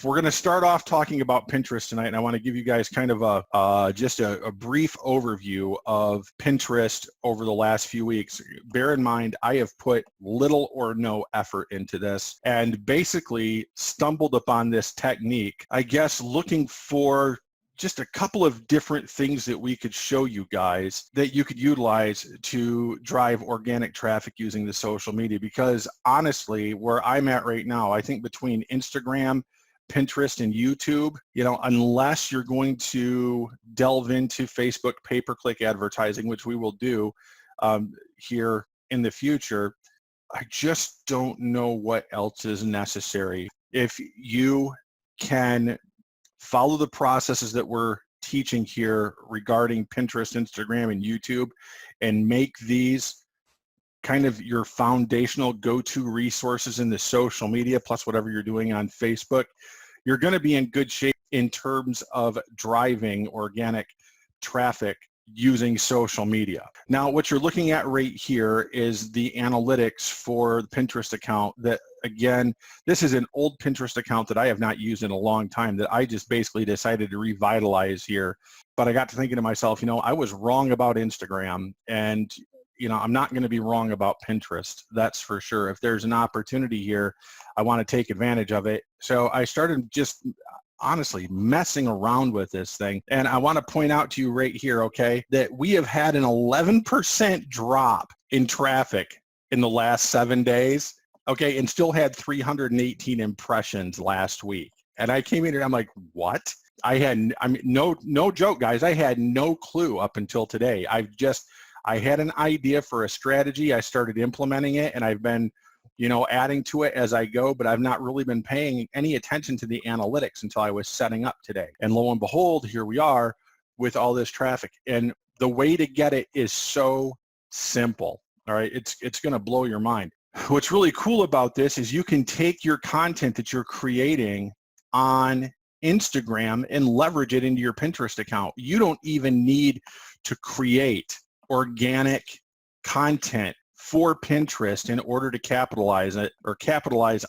We're going to start off talking about Pinterest tonight, and I want to give you guys kind of just a brief overview of Pinterest over the last few weeks. Bear in mind, I have put little or no effort into this and basically stumbled upon this technique, I guess, looking for just a couple of different things that we could show you guys that you could utilize to drive organic traffic using the social media. Because honestly, where I'm at right now, I think between Instagram, Pinterest, and YouTube, unless you're going to delve into Facebook pay-per-click advertising, which we will do here in the future, I just don't know what else is necessary. If you can follow the processes that we're teaching here regarding Pinterest, Instagram, and YouTube, and make these kind of your foundational go-to resources in the social media, plus whatever you're doing on Facebook, you're going to be in good shape in terms of driving organic traffic using social media. Now, what you're looking at right here is the analytics for the Pinterest account that, again, this is an old Pinterest account that I have not used in a long time that I just basically decided to revitalize here. But I got to thinking to myself, I was wrong about Instagram, and I'm not going to be wrong about Pinterest. That's for sure. If there's an opportunity here, I want to take advantage of it. So I started just honestly messing around with this thing. And I want to point out to you right here, okay, that we have had an 11% drop in traffic in the last 7 days, okay, and still had 318 impressions last week. And I came in here, I'm like, what? No joke, guys. I had no clue up until today. I had an idea for a strategy. I started implementing it, and I've been, adding to it as I go, but I've not really been paying any attention to the analytics until I was setting up today. And lo and behold, here we are with all this traffic. And the way to get it is so simple. All right, it's going to blow your mind. What's really cool about this is you can take your content that you're creating on Instagram and leverage it into your Pinterest account. You don't even need to create organic content for Pinterest in order to capitalize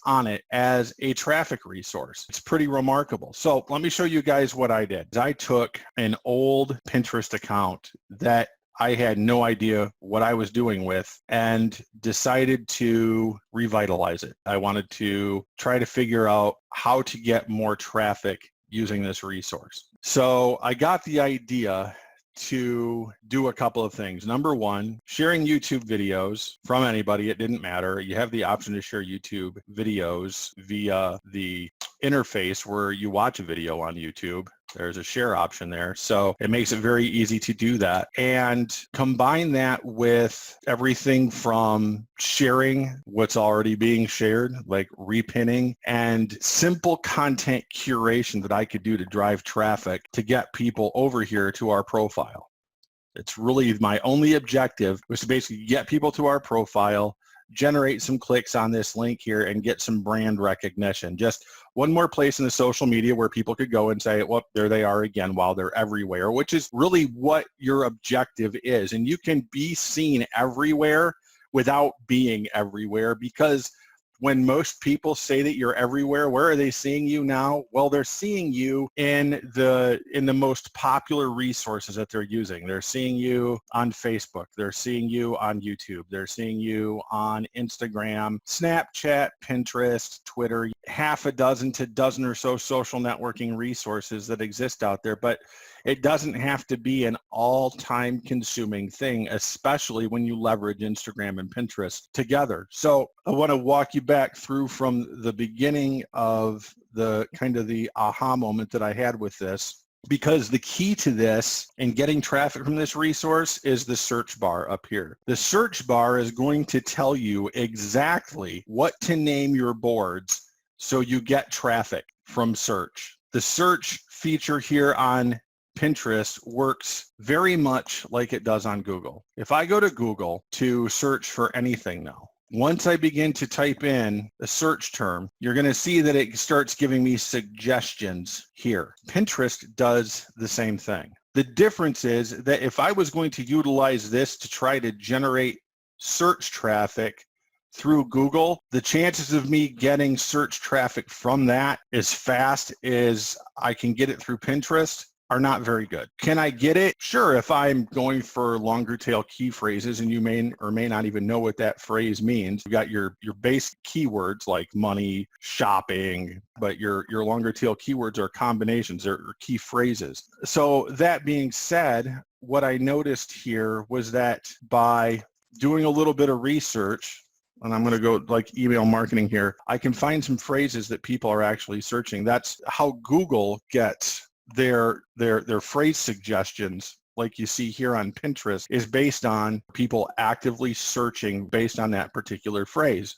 on it as a traffic resource. It's pretty remarkable. So let me show you guys what I did. I took an old Pinterest account that I had no idea what I was doing with and decided to revitalize it. I wanted to try to figure out how to get more traffic using this resource. So I got the idea to do a couple of things. Number one, sharing YouTube videos from anybody. It didn't matter. You have the option to share YouTube videos via the interface where you watch a video on YouTube. There's a share option there. So it makes it very easy to do that. And combine that with everything from sharing what's already being shared, like repinning, and simple content curation that I could do to drive traffic to get people over here to our profile. It's really my only objective was to basically get people to our profile, generate some clicks on this link here, and get some brand recognition. Just one more place in the social media where people could go and say, well, there they are again, while they're everywhere, which is really what your objective is. And you can be seen everywhere without being everywhere, because when most people say that you're everywhere, where are they seeing you now? Well, they're seeing you in the most popular resources that they're using. They're seeing you on Facebook. They're seeing you on YouTube. They're seeing you on Instagram, Snapchat, Pinterest, Twitter, half a dozen to dozen or so social networking resources that exist out there. But it doesn't have to be an all-time consuming thing, especially when you leverage Instagram and Pinterest together. So I want to walk you back through from the beginning of the kind of the aha moment that I had with this, because the key to this and getting traffic from this resource is the search bar up here. The search bar is going to tell you exactly what to name your boards so you get traffic from search. The search feature here on Pinterest works very much like it does on Google. If I go to Google to search for anything now, once I begin to type in a search term, you're going to see that it starts giving me suggestions here. Pinterest does the same thing. The difference is that if I was going to utilize this to try to generate search traffic through Google, the chances of me getting search traffic from that as fast as I can get it through Pinterest are not very good. Can I get it? Sure, if I'm going for longer tail key phrases, and you may or may not even know what that phrase means. You got your base keywords like money, shopping, but your longer tail keywords are combinations or key phrases. So that being said, what I noticed here was that by doing a little bit of research, and I'm going to go like email marketing here, I can find some phrases that people are actually searching. That's how Google gets their phrase suggestions, like you see here on Pinterest, is based on people actively searching based on that particular phrase.